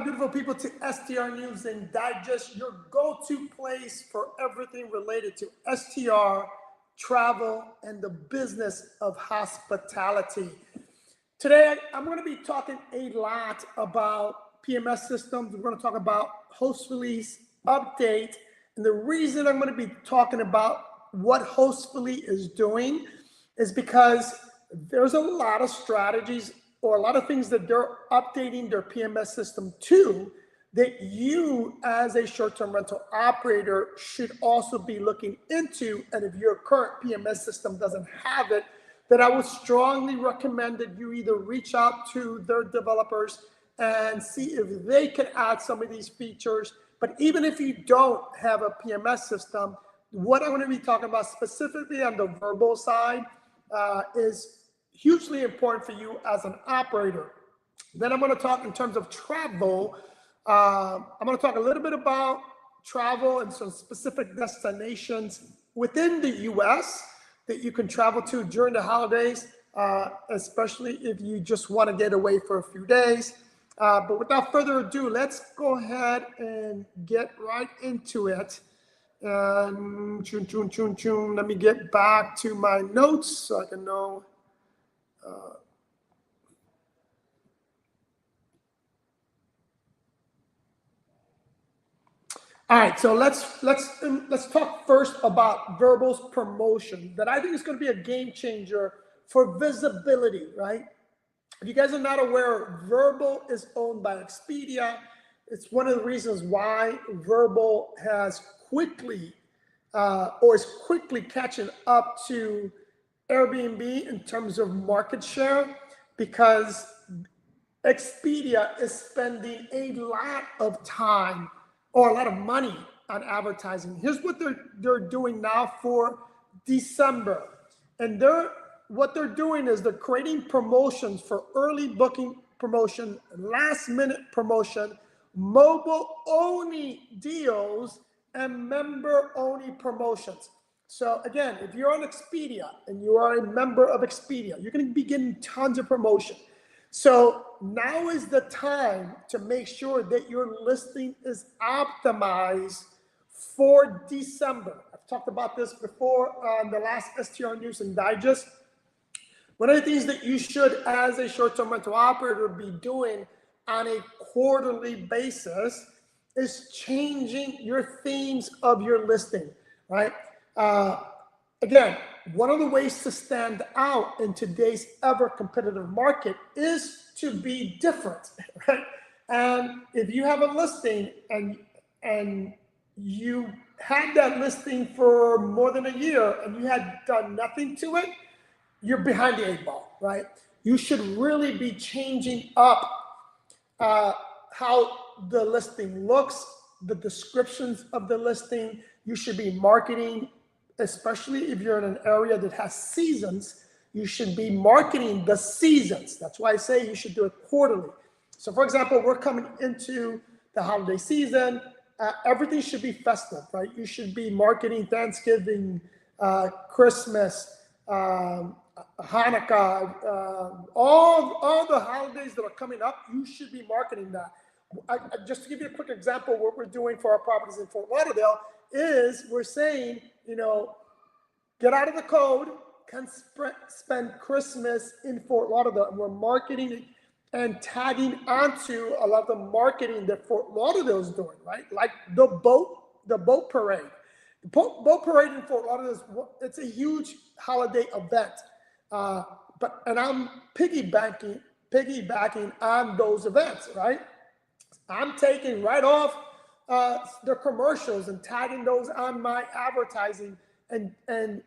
beautiful people, to STR News and Digest, your go-to place for everything related to STR, travel, and the business of hospitality. Today, I'm going to be talking a lot about PMS systems. We're going to talk about Hostfully's update. And the reason I'm going to be talking about what Hostfully is doing is because there's a lot of strategies or a lot of things that they're updating their PMS system to that you as a short-term rental operator should also be looking into. And if your current PMS system doesn't have it, then I would strongly recommend that you either reach out to their developers and see if they can add some of these features. But even if you don't have a PMS system, what I'm going to be talking about specifically on the Vrbo side is hugely important for you as an operator. Then I'm going to talk in terms of travel. I'm going to talk a little bit about travel and some specific destinations within the US that you can travel to during the holidays, especially if you just want to get away for a few days. But without further ado, let's go ahead and get right into it. Let me get back to my notes so I can know. All right, so let's talk first about Vrbo's promotion that I think is going to be a game changer for visibility, right? If you guys are not aware, Vrbo is owned by Expedia. It's one of the reasons why Vrbo has quickly or is quickly catching up to Airbnb in terms of market share, because Expedia is spending a lot of time or a lot of money on advertising. Here's what they're doing now for December. And what they're doing is they're creating promotions for early booking promotion, last minute promotion, mobile only deals, and member only promotions. So again, if you're on Expedia and you are a member of Expedia, you're going to be getting tons of promotion. So now is the time to make sure that your listing is optimized for December. I've talked about this before on the last STR News and Digest. One of the things that you should, as a short-term rental operator, be doing on a quarterly basis is changing your themes of your listing, right? Again, one of the ways to stand out in today's ever competitive market is to be different, right? And if you have a listing and you had that listing for more than a year and you had done nothing to it, you're behind the 8 ball, right? You should really be changing up how the listing looks, the descriptions of the listing. You should be marketing, especially if you're in an area that has seasons, you should be marketing the seasons. That's why I say you should do it quarterly. So for example, we're coming into the holiday season. Everything should be festive, right? You should be marketing Thanksgiving, Christmas, Hanukkah, all the holidays that are coming up, you should be marketing that. Just to give you a quick example, what we're doing for our properties in Fort Lauderdale is we're saying, you know, get out of the code, can spend Christmas in Fort Lauderdale. And we're marketing and tagging onto a lot of the marketing that Fort Lauderdale is doing, right? Like the boat parade. The boat parade in Fort Lauderdale, it's a huge holiday event. And I'm piggybacking on those events, right? I'm taking right off the commercials and tagging those on my advertising and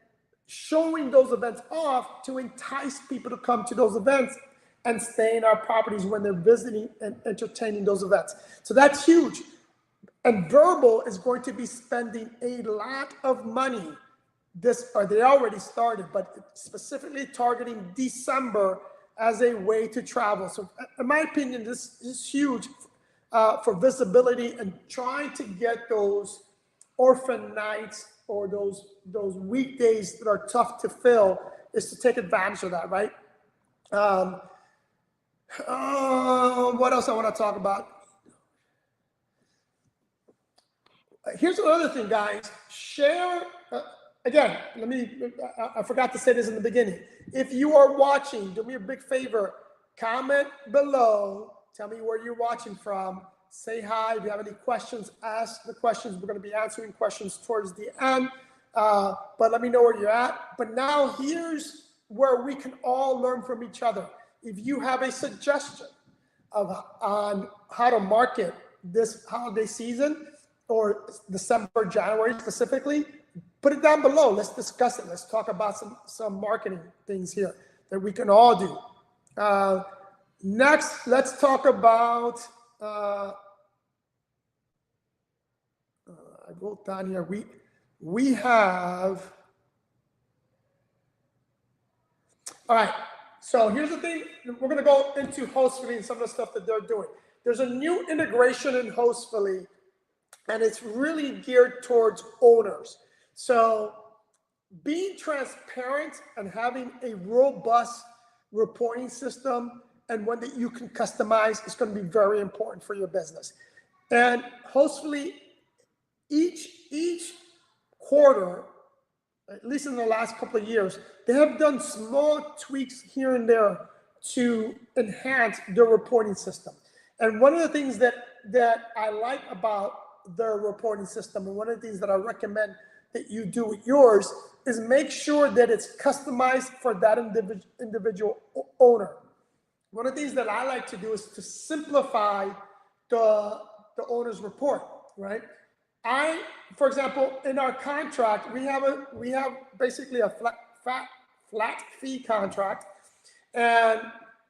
showing those events off to entice people to come to those events and stay in our properties when they're visiting and entertaining those events. So that's huge. And Vrbo is going to be spending a lot of money. They already started, but specifically targeting December as a way to travel. So in my opinion, this is huge for visibility and trying to get those orphan nights or those weekdays that are tough to fill is to take advantage of that, right? What else I want to talk about? Here's another thing, guys. Share, again, I forgot to say this in the beginning. If you are watching, do me a big favor, comment below, tell me where you're watching from, say hi. If you have any questions, ask the questions. We're going to be answering questions towards the end, but let me know where you're at. But now here's where we can all learn from each other. If you have a suggestion on how to market this holiday season, or December, January specifically, put it down below. Let's discuss it. Let's talk about some marketing things here that we can all do. Next, let's talk about, I wrote down here, we have, all right, so here's the thing. We're gonna go into Hostfully and some of the stuff that they're doing. There's a new integration in Hostfully, and it's really geared towards owners. So being transparent and having a robust reporting system and one that you can customize is going to be very important for your business. And Hostfully, each quarter, at least in the last couple of years, they have done small tweaks here and there to enhance their reporting system. And one of the things that I like about their reporting system, and one of the things that I recommend that you do with yours, is make sure that it's customized for that individual owner. One of the things that I like to do is to simplify the owner's report, right? For example, in our contract, we have basically a flat fee contract, and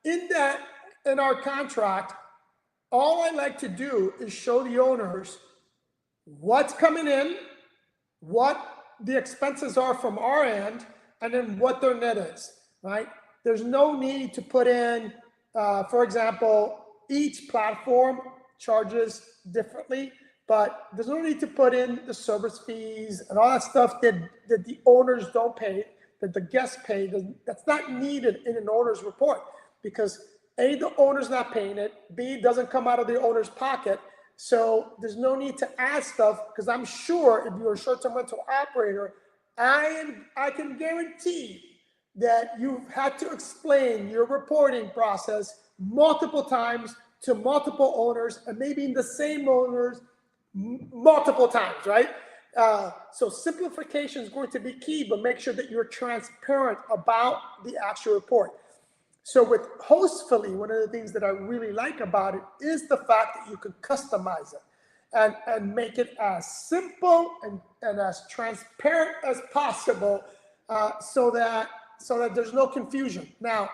in our contract, all I like to do is show the owners what's coming in, what the expenses are from our end, and then what their net is, right? There's no need to put in, for example, each platform charges differently, but there's no need to put in the service fees and all that stuff that the owners don't pay, that the guests pay. That's not needed in an owner's report, because A, the owner's not paying it, B, it doesn't come out of the owner's pocket. So there's no need to add stuff, because I'm sure if you're a short-term rental operator, I can guarantee that you've had to explain your reporting process multiple times to multiple owners, and maybe in the same owners multiple times, right? So simplification is going to be key, but make sure that you're transparent about the actual report. So with Hostfully, one of the things that I really like about it is the fact that you can customize it and make it as simple and as transparent as possible, so that there's no confusion. Now,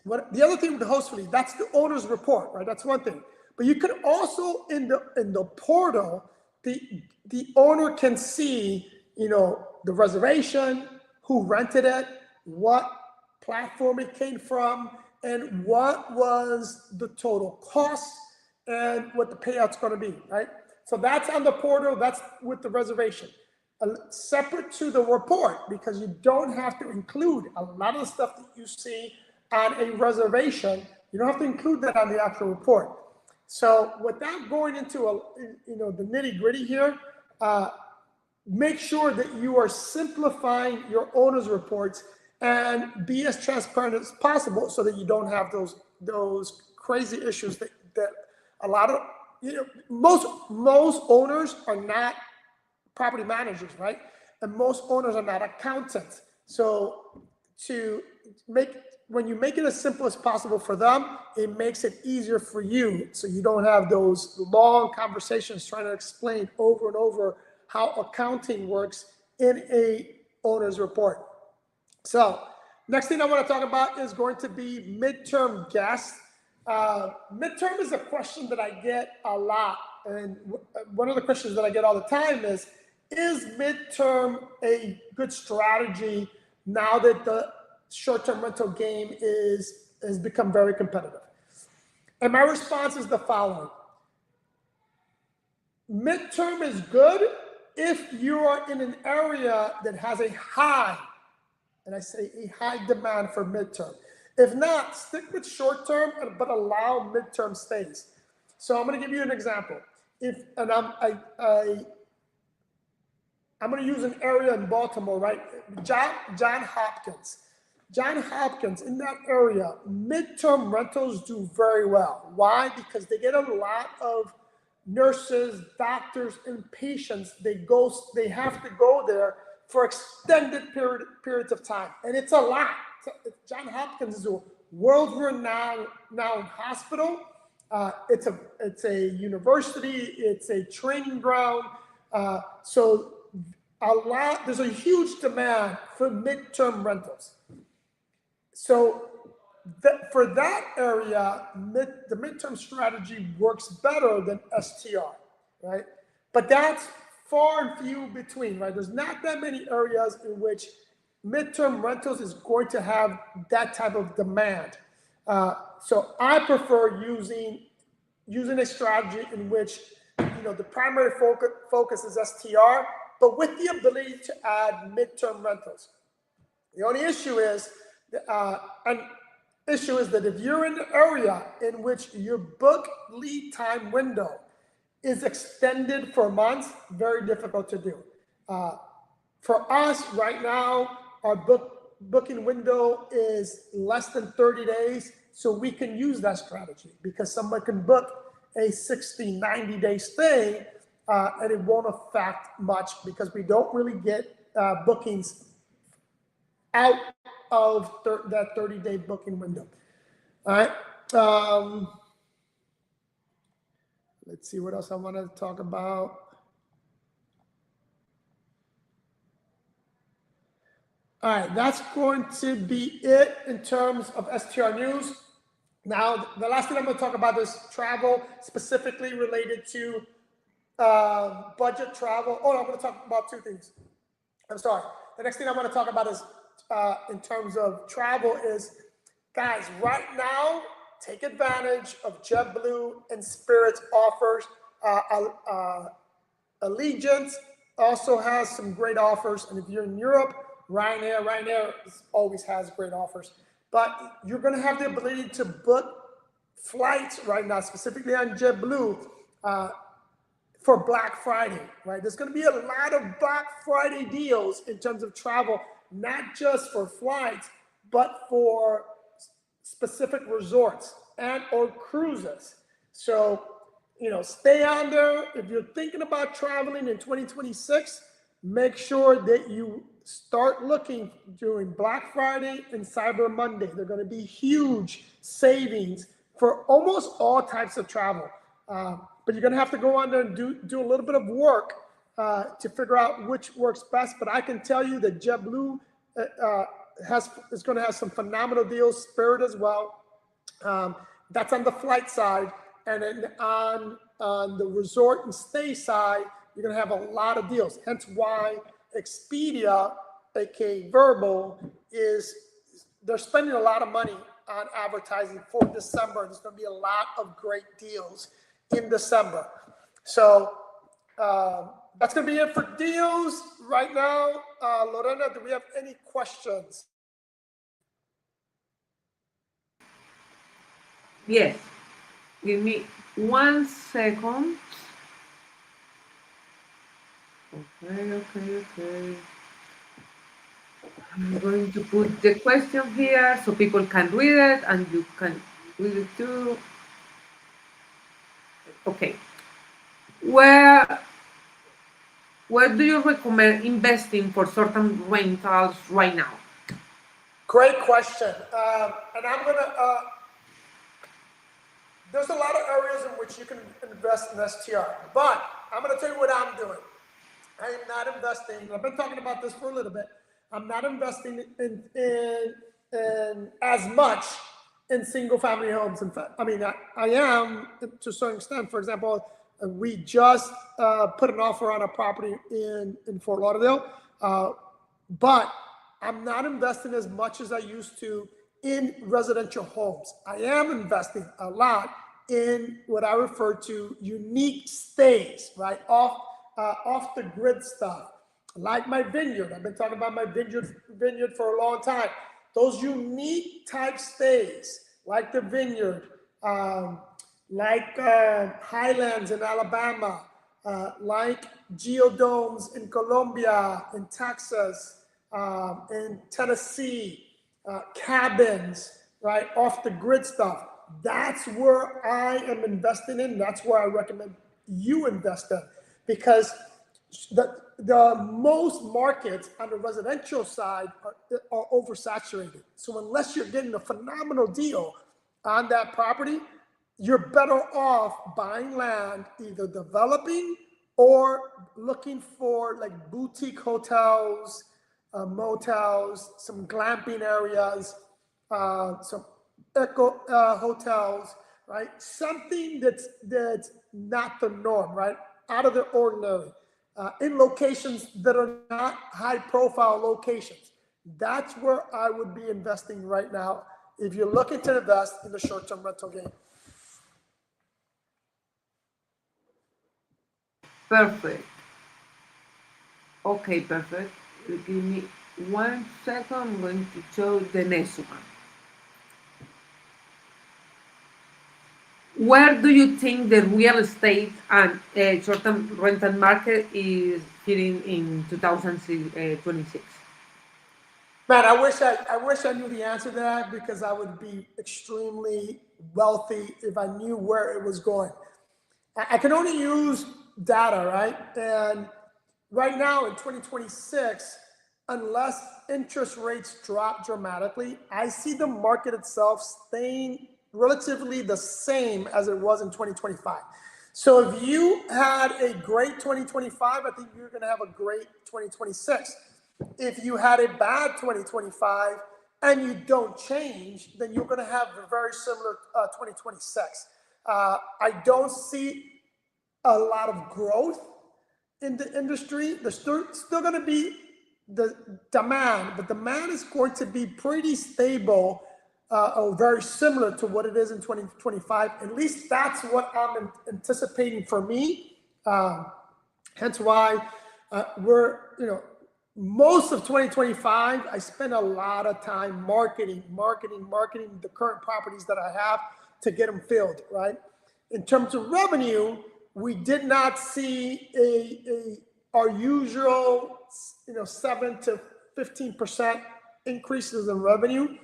the other thing with the Hostfully, that's the owner's report, right? That's one thing. But you could also, in the portal, the owner can see, the reservation, who rented it, what platform it came from, and what was the total cost, and what the payout's going to be, right? So that's on the portal. That's with the reservation. Separate to the report, because you don't have to include a lot of the stuff that you see on a reservation. You don't have to include that on the actual report. So without going into the nitty gritty here, make sure that you are simplifying your owner's reports and be as transparent as possible, so that you don't have those crazy issues that a lot of, most owners are not property managers, right? And most owners are not accountants. So when you make it as simple as possible for them, it makes it easier for you, so you don't have those long conversations trying to explain over and over how accounting works in a owner's report. So next thing I want to talk about is going to be midterm guests. Midterm is a question that I get a lot. And one of the questions that I get all the time is midterm a good strategy now that the short-term rental game has become very competitive? And my response is the following. Midterm is good if you are in an area that has a high, and I say a high demand for midterm. If not, stick with short-term, but allow midterm stays. So I'm going to give you an example. I'm going to use an area in Baltimore, right? John Hopkins. John Hopkins, in that area, midterm rentals do very well. Why? Because they get a lot of nurses, doctors, and patients. They have to go there for extended periods of time, and it's a lot. John Hopkins is a world-renowned hospital. It's a university. It's a training ground. So there's a huge demand for midterm rentals. So for that area, the midterm strategy works better than STR, right? But that's far and few between, right? There's not that many areas in which midterm rentals is going to have that type of demand. So I prefer using a strategy in which the primary focus is STR, but with the ability to add midterm rentals. The only issue is that if you're in an area in which your book lead time window is extended for months, very difficult to do. For us right now, our booking window is less than 30 days, so we can use that strategy because someone can book a 60, 90-day stay and it won't affect much because we don't really get bookings out of that 30-day booking window. All right. Let's see what else I want to talk about. All right, that's going to be it in terms of STR News. Now, the last thing I'm going to talk about is travel, specifically related to budget travel. Oh, I'm going to talk about two things. I'm sorry. The next thing I want to talk about is in terms of travel is, guys, right now, take advantage of JetBlue and Spirit's offers. Allegiant also has some great offers. And if you're in Europe, Ryanair always has great offers. But you're going to have the ability to book flights right now, specifically on JetBlue, for Black Friday, right? There's going to be a lot of Black Friday deals in terms of travel, not just for flights, but for specific resorts and or cruises. So, stay on there. If you're thinking about traveling in 2026, make sure that you start looking during Black Friday and Cyber Monday. They're going to be huge savings for almost all types of travel. But you're going to have to go on there and do a little bit of work to figure out which works best. But I can tell you that JetBlue is going to have some phenomenal deals, Spirit as well. That's on the flight side. And then on the resort and stay side, you're going to have a lot of deals. Hence why Expedia, aka Vrbo, they're spending a lot of money on advertising for December. There's going to be a lot of great deals in December. So that's going to be it for deals right now. Lorena, do we have any questions? Yes. Give me 1 second. Okay. I'm going to put the question here so people can read it and you can read it too. Okay. Where do you recommend investing for certain rentals right now? Great question. And I'm going to, there's a lot of areas in which you can invest in STR, but I'm going to tell you what I'm doing. I am not investing. I've been talking about this for a little bit. I'm not investing in as much in single family homes. In fact, I mean, I am to a certain extent. For example, we just put an offer on a property in Fort Lauderdale, but I'm not investing as much as I used to in residential homes. I am investing a lot in what I refer to unique stays, right? Off the grid stuff, like my vineyard. I've been talking about my vineyard for a long time. Those unique type stays, like the vineyard, like Highlands in Alabama, like geodomes in Colombia, in Texas, in Tennessee, cabins, right, off the grid stuff. That's where I am investing in. That's where I recommend you invest in, because the most markets on the residential side are oversaturated. So unless you're getting a phenomenal deal on that property, you're better off buying land, either developing or looking for like boutique hotels, motels, some glamping areas, some eco hotels, right? Something that's not the norm, right? Out of the ordinary, in locations that are not high profile locations. That's where I would be investing right now if you're looking to invest in the short-term rental game. Perfect. Okay, perfect. Give me 1 second. I'm going to show the next one. Where do you think the real estate and short-term rental market is hitting in 2026? Man, I wish I knew the answer to that, because I would be extremely wealthy if I knew where it was going. I can only use data, right? And right now in 2026, unless interest rates drop dramatically, I see the market itself staying relatively the same as it was in 2025. So if you had a great 2025, I think you're going to have a great 2026. If you had a bad 2025 and you don't change, then you're going to have a very similar 2026. I don't see a lot of growth in the industry. There's still going to be the demand, but demand is going to be pretty stable, or very similar to what it is in 2025. At least that's what I'm anticipating for me. Hence why most of 2025, I spent a lot of time marketing the current properties that I have to get them filled, right? In terms of revenue, we did not see our usual 7 to 15% increases in revenue.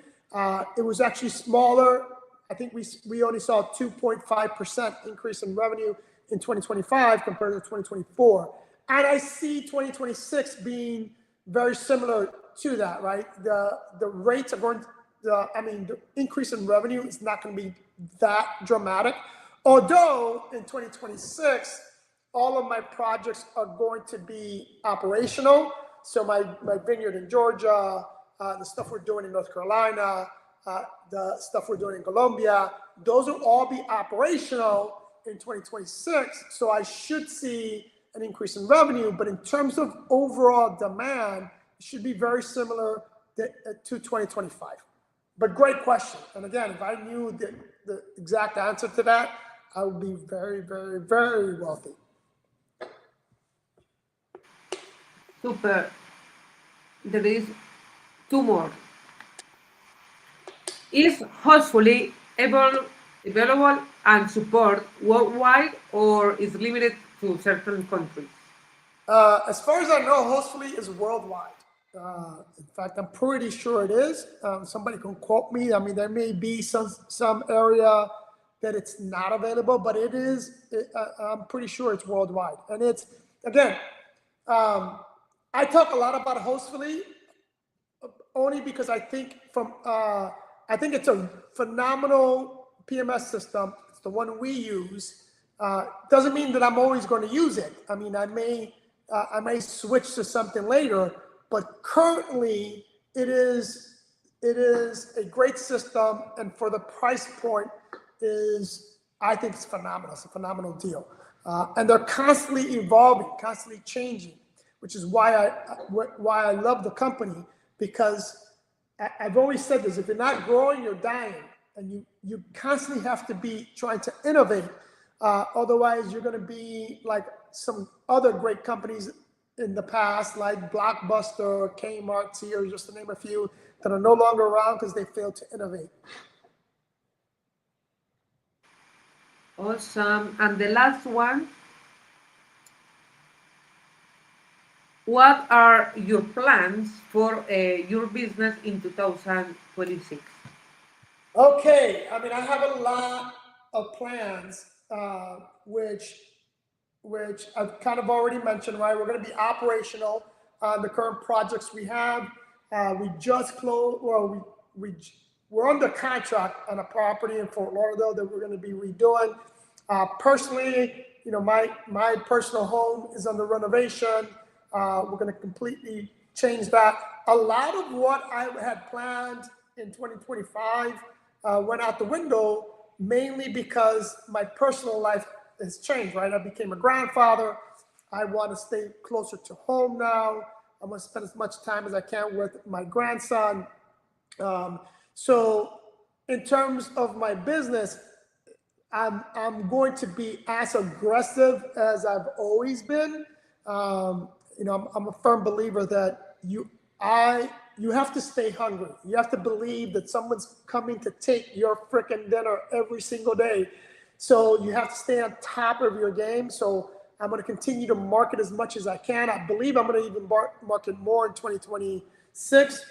It was actually smaller. I think we only saw a 2.5% increase in revenue in 2025 compared to 2024. And I see 2026 being very similar to that, right? The rates are going the increase in revenue is not going to be that dramatic. Although in 2026, all of my projects are going to be operational. So my vineyard in Georgia, the stuff we're doing in North Carolina, the stuff we're doing in Colombia, those will all be operational in 2026. So I should see an increase in revenue, but in terms of overall demand, it should be very similar to 2025. But great question. And again, if I knew the exact answer to that, I would be very, very, very wealthy. Super. There is two more. Is Hostfully available and support worldwide, or is limited to certain countries? As far as I know, Hostfully is worldwide. In fact, I'm pretty sure it is. Somebody can quote me. I mean, there may be some area that it's not available, but it is. I'm pretty sure it's worldwide. And it's, again, I talk a lot about Hostfully only because I think it's a phenomenal PMS system. It's the one we use. Doesn't mean that I'm always going to use it. I mean, I may switch to something later, but currently it is a great system, and for the price point I think it's phenomenal. It's a phenomenal deal, and they're constantly evolving, constantly changing, which is why I love the company, because I've always said this: if you're not growing, you're dying, and you constantly have to be trying to innovate. Otherwise, you're going to be like some other great companies in the past, like Blockbuster, Kmart, Sears, just to name a few, that are no longer around because they failed to innovate. Awesome. And the last one, what are your plans for your business in 2026? Okay, I mean, I have a lot of plans, which I've kind of already mentioned, right? We're going to be operational on the current projects we have. We just closed, well, we're under contract on a property in Fort Lauderdale that we're going to be redoing. Personally, you know, my personal home is under renovation. We're going to completely change that. A lot of what I had planned in 2025 went out the window, mainly because my personal life has changed, right? I became a grandfather. I want to stay closer to home now. I want to spend as much time as I can with my grandson. So in terms of my business, I'm going to be as aggressive as I've always been. You know, I'm a firm believer that you have to stay hungry. You have to believe that someone's coming to take your freaking dinner every single day. So you have to stay on top of your game. So I'm going to continue to market as much as I can. I believe I'm going to even market more in 2026.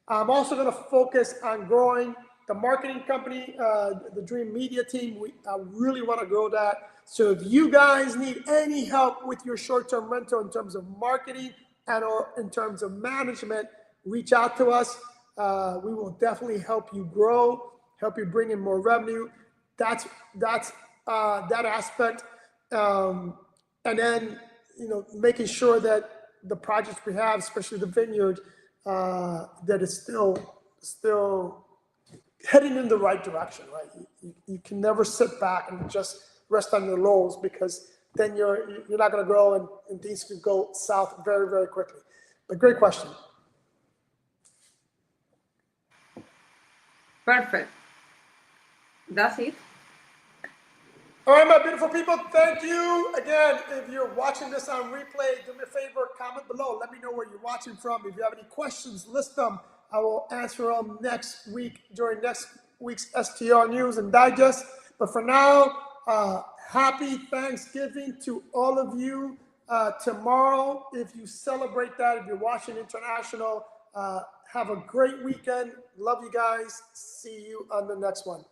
I'm also going to focus on growing the marketing company, the Dream Media team. I really want to grow that. So if you guys need any help with your short-term rental in terms of marketing and or in terms of management, reach out to us. We will definitely help you grow, help you bring in more revenue. That's that aspect. And then, you know, making sure that the projects we have, especially the vineyard, that is still heading in the right direction, right? You can never sit back and just rest on your laurels, because then you're not going to grow, and things could go south very, very quickly. But great question. Perfect. That's it. All right, my beautiful people, thank you. Again, if you're watching this on replay, do me a favor, comment below. Let me know where you're watching from. If you have any questions, list them. I will answer them next week during next week's STR News and Digest. But for now, happy Thanksgiving to all of you. Tomorrow, if you celebrate that, if you're watching international, have a great weekend. Love you guys. See you on the next one.